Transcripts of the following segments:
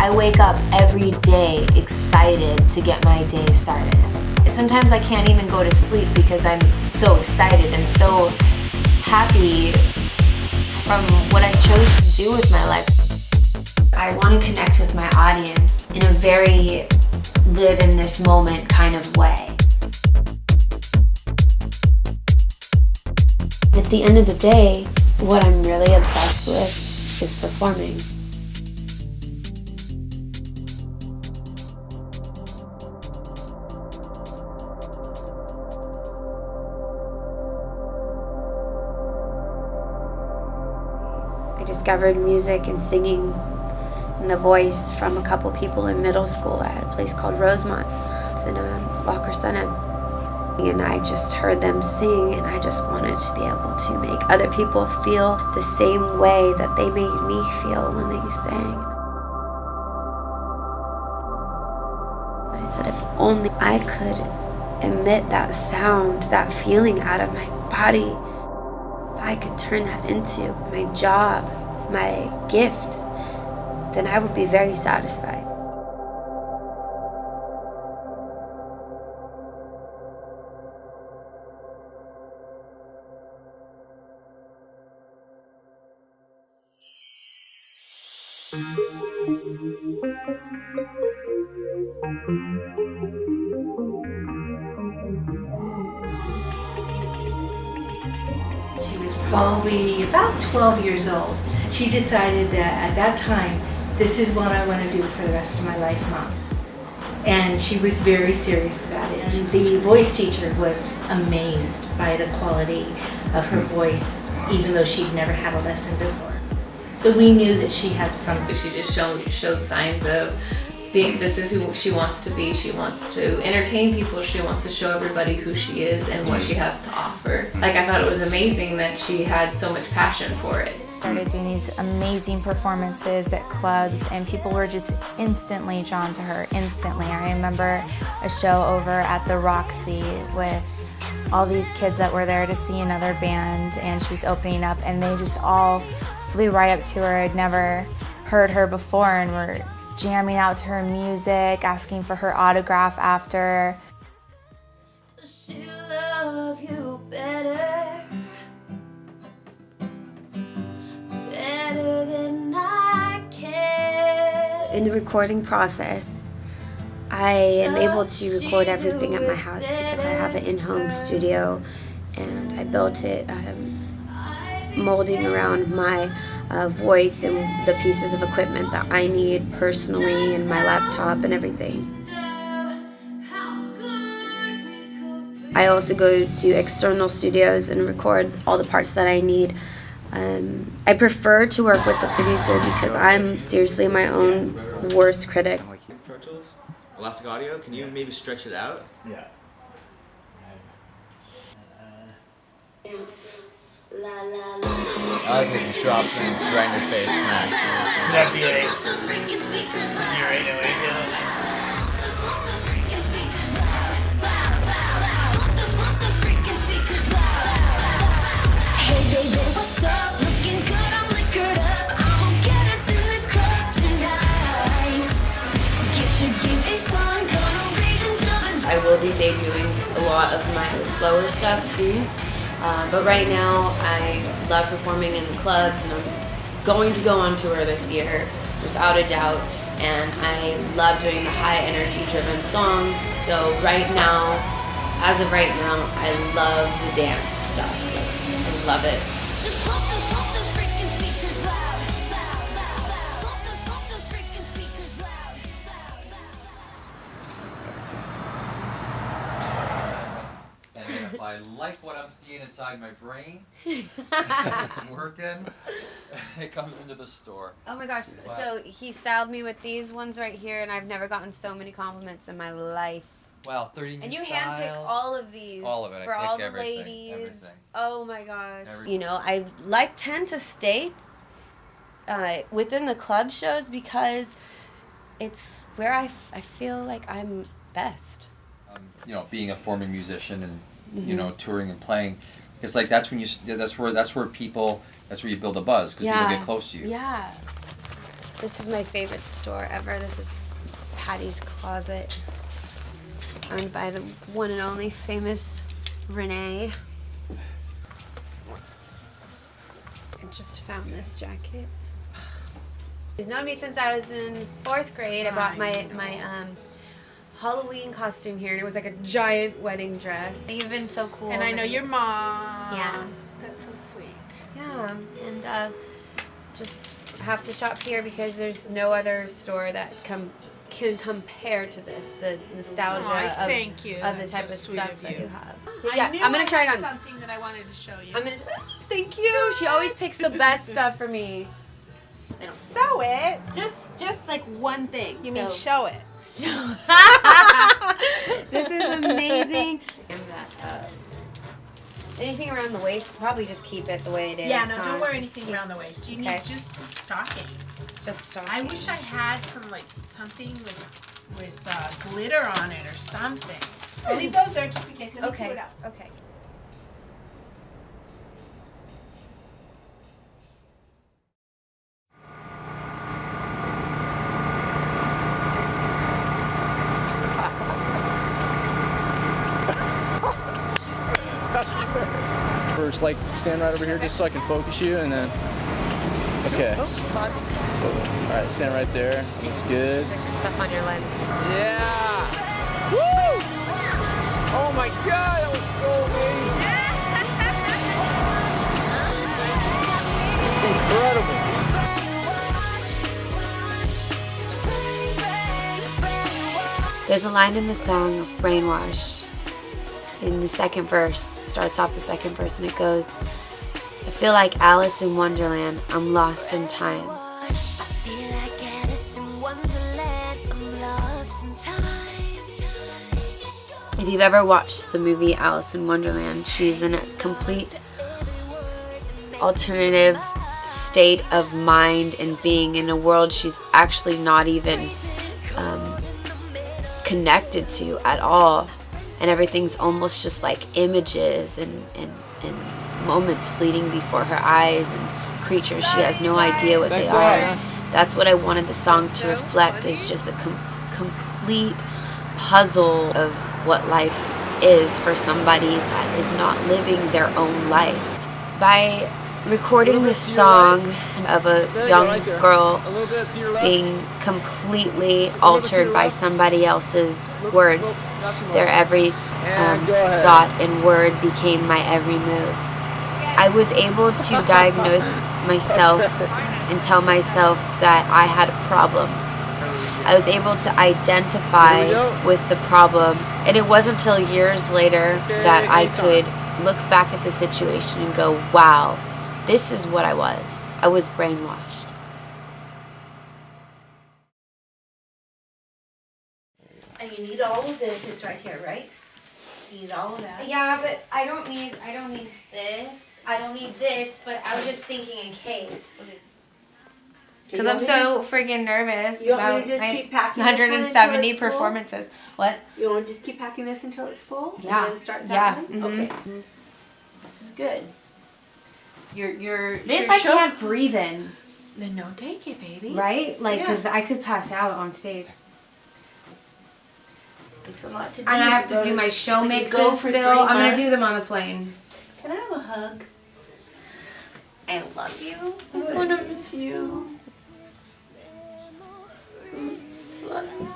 I wake up every day excited to get my day started. Sometimes I can't even go to sleep because I'm so excited and so happy from what I chose to do with my life. I want to connect with my audience in a very live in this moment kind of way. At the end of the day, what I'm really obsessed with is performing. I discovered music and singing and the voice from a couple people in middle school at a place called Rosemont. It's in Walker Senate. And I just heard them sing, and I just wanted to be able to make other people feel the same way that they made me feel when they sang. I said, if only I could emit that sound, that feeling out of my body, if I could turn that into my job, my gift, then I would be very satisfied. She was probably about 12 years old. She decided that at that time, this is what I want to do for the rest of my life, Mom. And she was very serious about it. And the voice teacher was amazed by the quality of her voice, even though she'd never had a lesson before. So we knew that she had something. She just showed signs of being, this is who she wants to be. She wants to entertain people. She wants to show everybody who she is and what she has to offer. Like, I thought it was amazing that she had so much passion for it. Started doing these amazing performances at clubs, and people were just instantly drawn to her, instantly. I remember a show over at the Roxy with all these kids that were there to see another band, and she was opening up, and they just all flew right up to her. I'd never heard her before, and were jamming out to her music, asking for her autograph after. Does she love you better? Better than I can. In the recording process, I am able to record everything at my house because I have an in-home studio, and I built it molding around my voice and the pieces of equipment that I need personally, and my laptop and everything. I also go to external studios and record all the parts that I need. I prefer to work with the producer because I'm seriously my own worst critic. Pro Tools, Elastic Audio, can you maybe stretch it out? Yeah. I like it just drops in right in your face, smack. Should that be a Hey baby, what's up? Looking good, I'm liquored up. I'ma get us in this club tonight. Get your give song, gonna rage until the I will be debuting a lot of my slower stuff soon. But right now, I love performing in the clubs, and I'm going to go on tour this year, without a doubt. And I love doing the high energy driven songs. So right now, as of right now, I love the dance stuff. I love it. If I like what I'm seeing inside my brain, it's working, it comes into the store. Oh my gosh, But so he styled me with these ones right here, and I've never gotten so many compliments in my life. Well, 30 new And you styles. handpick all of these All of it. I for pick all the everything, ladies. everything. Oh my gosh. Everything. You know, I tend to stay within the club shows because it's where I feel like I'm best. You know, being a former musician and you know, touring and playing, it's like that's when you that's where you build a buzz because people get close to you. Yeah. This is my favorite store ever. This is Patty's Closet, owned by the one and only famous Renee. I just found this jacket. He's known me since I was in 4th grade. I bought my Halloween costume here, and it was like a giant wedding dress. You've been so cool. And I know your mom. Yeah. That's so sweet. Yeah, and just have to shop here because there's no other store that can compare to this. The nostalgia thank you. of the That's type so of sweet stuff of that you. you have. I Yeah, knew I'm gonna try it had on. Something that I wanted to show you. I'm gonna. Thank you. She always picks the best stuff for me. Sew it. Just like one thing. You mean So- show it? This is amazing. And that, anything around the waist, probably just keep it the way it is. Yeah, no, huh? don't wear Just anything keep- around the waist. You need Okay. just stockings. Just stop. I wish I had some like something with glitter on it or something. I'll leave those there just in case. Let me see Okay. what else. Okay. First, like stand right over here just so I can focus you, and then okay. All right, stand right there. That's good. Stuff on your lens. Yeah. Woo! Oh my God, that was so incredible. There's a line in the song of Brainwash. In the second verse, starts off the second verse, and it goes, I feel like Alice in Wonderland, I'm lost in time. If you've ever watched the movie Alice in Wonderland, she's in a complete alternative state of mind and being in a world she's actually not even connected to at all. And everything's almost just like images and moments fleeting before her eyes and creatures she has no idea what they are. That's what I wanted the song to reflect, is just a complete puzzle of what life is for somebody that is not living their own life. By recording this song of a young girl being completely altered by somebody else's words, their every thought and word became my every move. I was able to diagnose myself and tell myself that I had a problem. I was able to identify with the problem, and it wasn't until years later that I could look back at the situation and go, wow, this is what I was. I was brainwashed. And you need all of this. It's right here, right? You need all of that. Yeah, but I don't need this. I don't need this, but I was just thinking in case. Because I'm so freaking nervous You want me about to just my keep packing this one until 170 it's full? performances. What? You want to just keep packing this until it's full? Yeah. And then start that Yeah. one? Mhm. Okay. This is good. Your This I can't breathe in, Then don't take it, baby. right? Like, Yeah. because I could pass out on stage. It's a lot to do. And I have to do my show when you mixes go for still. 3 I'm going to do months. them on the plane. Can I have a hug? I love you. I want to miss you. Love you.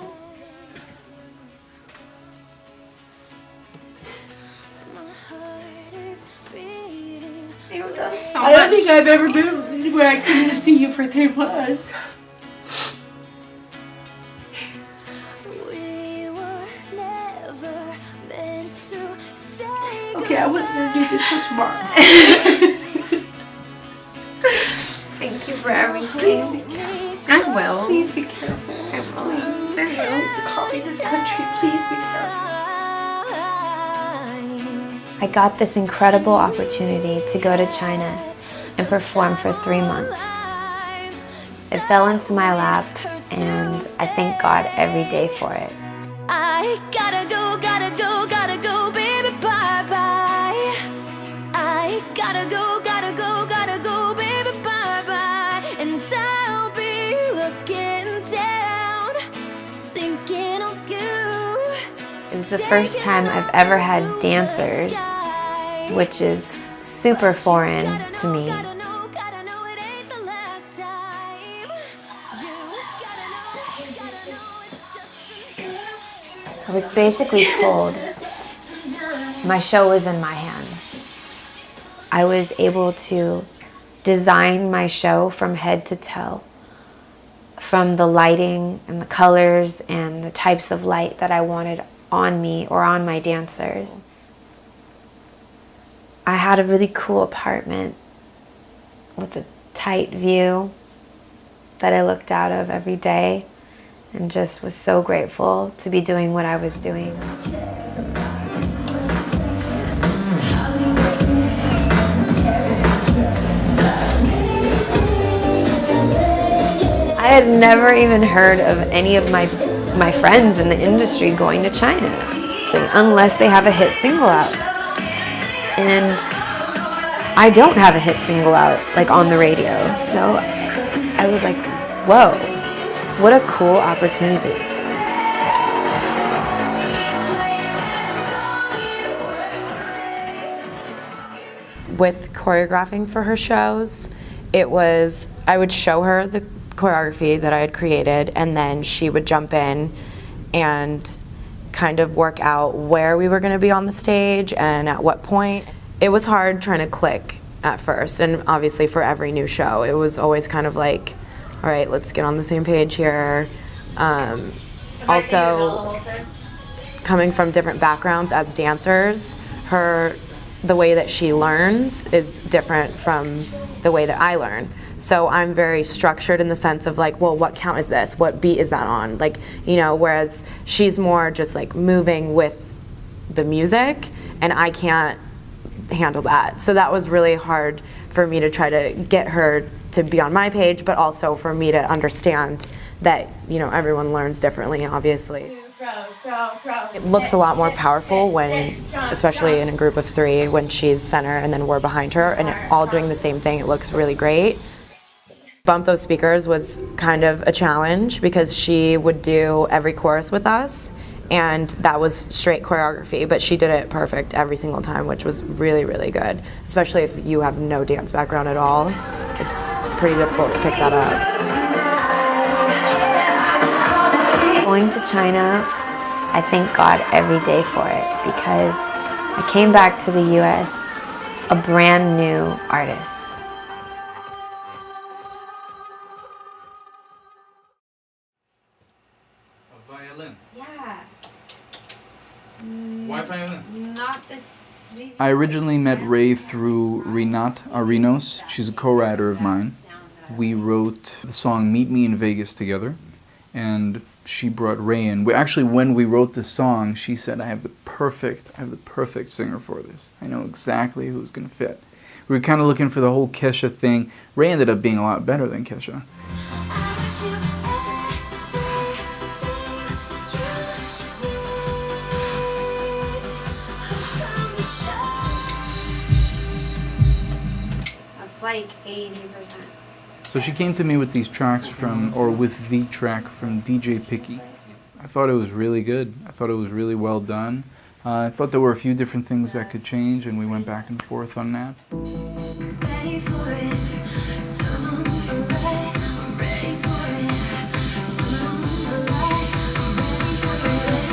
So I don't think I've ever been where I couldn't see you for 3 months. Okay, I wasn't gonna do this till tomorrow. Thank you for everything. Please be careful. I will. Please be careful. I will. It's a communist country. Please be careful. I got this incredible opportunity to go to China and perform for 3 months. It fell into my lap, and I thank God every day for it. I gotta go, baby, bye bye. I gotta go, baby, bye bye. And I'll be looking was the first time I've ever had dancers, which is super foreign to me. I was basically told my show was in my hands. I was able to design my show from head to toe, from the lighting and the colors and the types of light that I wanted on me or on my dancers. I had a really cool apartment with a tight view that I looked out of every day and just was so grateful to be doing what I was doing. I had never even heard of any of my friends in the industry going to China, unless they have a hit single out. And I don't have a hit single out, like, on the radio. So I was like, whoa, what a cool opportunity. With choreographing for her shows, it was, I would show her the choreography that I had created, and then she would jump in and kind of work out where we were going to be on the stage and at what point. It was hard trying to click at first, and obviously for every new show it was always kind of like, all right, let's get on the same page here. Also, coming from different backgrounds as dancers, the way that she learns is different from the way that I learn. So I'm very structured in the sense of like, well, what count is this? What beat is that on? Like, you know, whereas she's more just like moving with the music, and I can't handle that. So that was really hard for me to try to get her to be on my page, but also for me to understand that, you know, everyone learns differently, obviously. It looks a lot more powerful when, especially in a group of three, when she's center and then we're behind her and all doing the same thing. It looks really great. Bump Those Speakers was kind of a challenge because she would do every chorus with us, and that was straight choreography, but she did it perfect every single time, which was really, really good. Especially if you have no dance background at all, it's pretty difficult to pick that up. Going to China, I thank God every day for it, because I came back to the US a brand new artist. A violin? Yeah. Why violin? Not this. I originally met Ray through Renat Arinos. She's a co-writer of mine. We wrote the song Meet Me in Vegas together, and she brought Ray in. Actually, when we wrote this song, she said, I have the perfect singer for this. I know exactly who's going to fit. We were kind of looking for the whole Kesha thing. Ray ended up being a lot better than Kesha. That's like 80%. So she came to me with these tracks with the track from DJ Picky. I thought it was really good. I thought it was really well done. I thought there were a few different things that could change, and we went back and forth on that. Ready for it. Turn on the light. I'm ready for it. Turn on the light. I'm ready for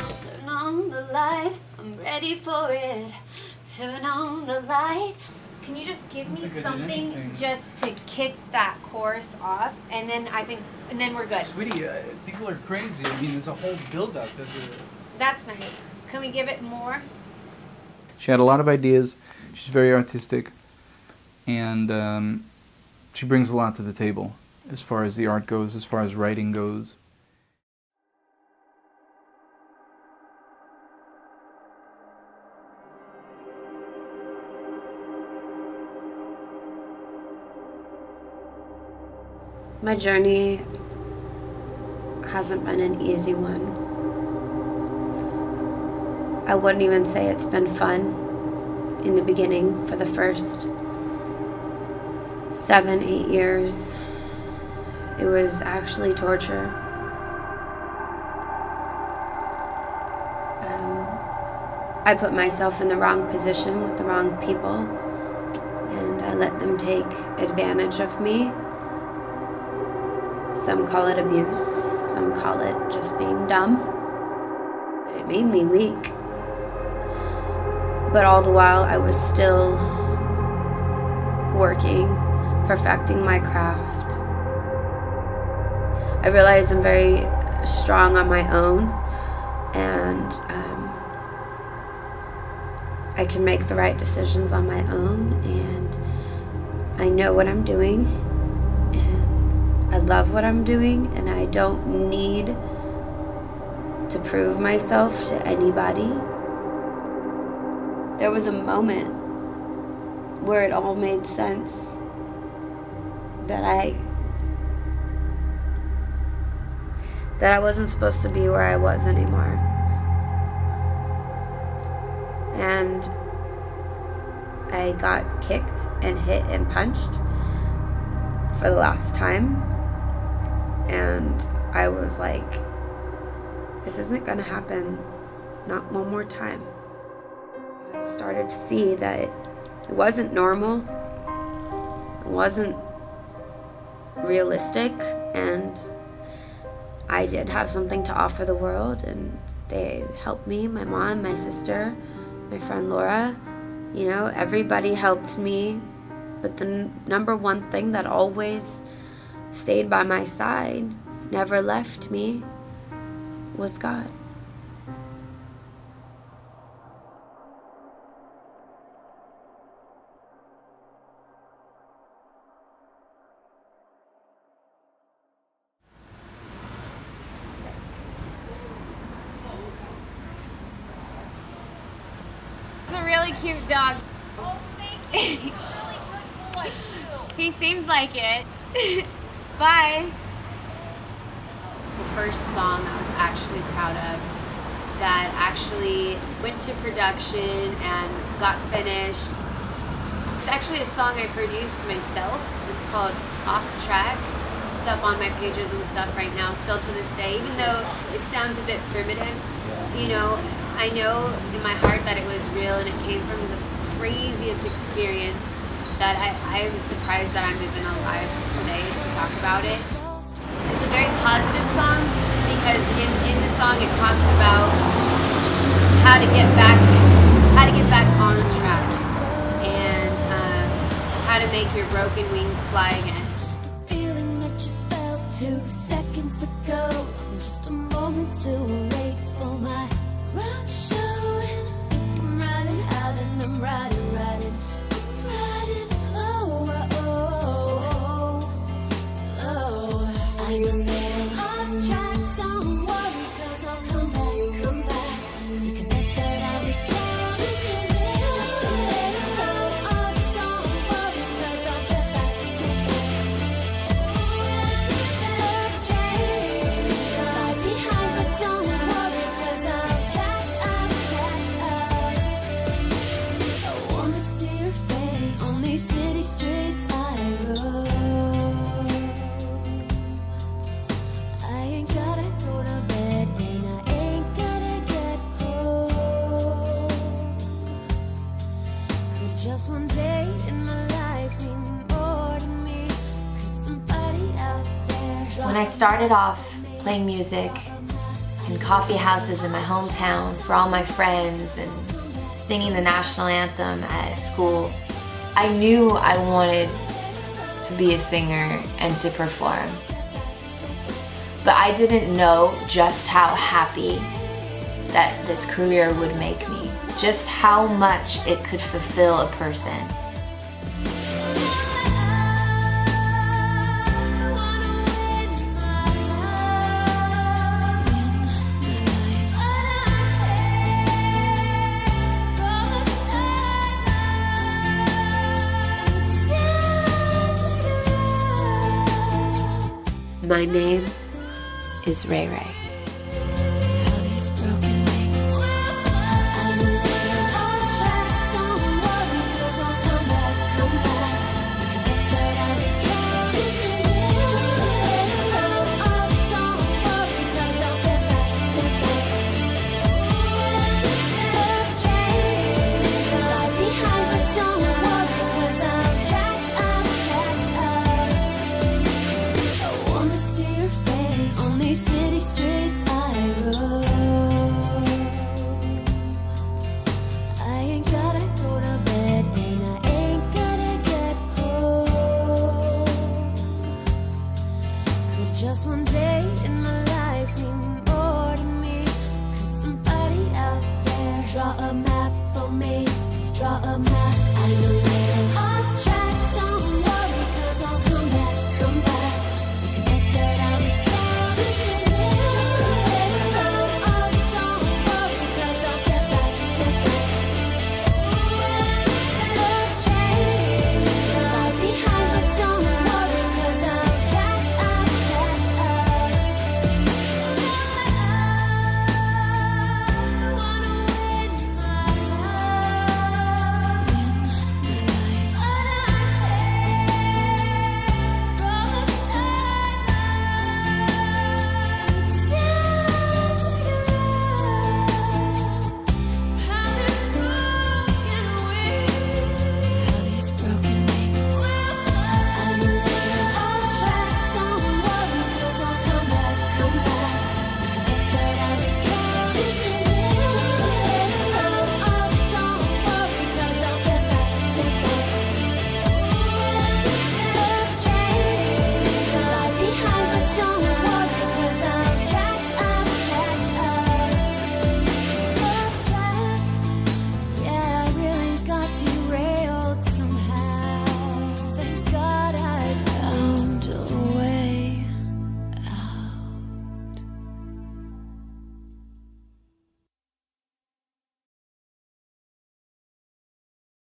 it. Turn on the light. I'm ready for it. Turn on the light. Can you just give me something just to kick that chorus off, and then we're good. Sweetie, people are crazy. I mean, there's a whole build-up. That's nice. Can we give it more? She had a lot of ideas. She's very artistic, and she brings a lot to the table as far as the art goes, as far as writing goes. My journey hasn't been an easy one. I wouldn't even say it's been fun in the beginning. For the first 7-8 years, it was actually torture. I put myself in the wrong position with the wrong people, and I let them take advantage of me. Some call it abuse, some call it just being dumb, but it made me weak. But all the while I was still working, perfecting my craft. I realize I'm very strong on my own, and I can make the right decisions on my own, and I know what I'm doing, and I love what I'm doing, and I don't need to prove myself to anybody. There was a moment where it all made sense, that I wasn't supposed to be where I was anymore. And I got kicked and hit and punched for the last time. And I was like, this isn't gonna happen, not one more time. I started to see that it wasn't normal, it wasn't realistic, and I did have something to offer the world, and they helped me, my mom, my sister, my friend Laura, you know, everybody helped me. But the number one thing that always stayed by my side, never left me, was God. It's a really cute dog. Oh, thank you. Really good boy, too. He seems like it. Bye. The first song I was actually proud of that actually went to production and got finished. It's actually a song I produced myself. It's called Off the Track. It's up on my pages and stuff right now, still to this day, even though it sounds a bit primitive. You know, I know in my heart that it was real and it came from the craziest experience that I'm surprised that I'm even alive today to talk about it. It's a very positive song because in the song it talks about how to get back on track and how to make your broken wings fly again. Feeling that you felt 2 seconds ago, just a moment to wait for my rock show, and I'm riding out and I'm riding low, I'm a little off track, don't worry, 'cause I'll come back, you can bet that I'll be coming, just a little off, don't worry, 'cause I'll get back, love trains, right behind, but don't worry, 'cause I'll catch up, I wanna see your face on these city streets I rode. I ain't gotta go to bed and I ain't gotta get home. Could just one day in my life mean more to me? Could somebody out there? When I started off playing music in coffee houses in my hometown for all my friends and singing the national anthem at school, I knew I wanted to be a singer and to perform. But I didn't know just how happy that this career would make me, just how much it could fulfill a person. My name is Ray Ray.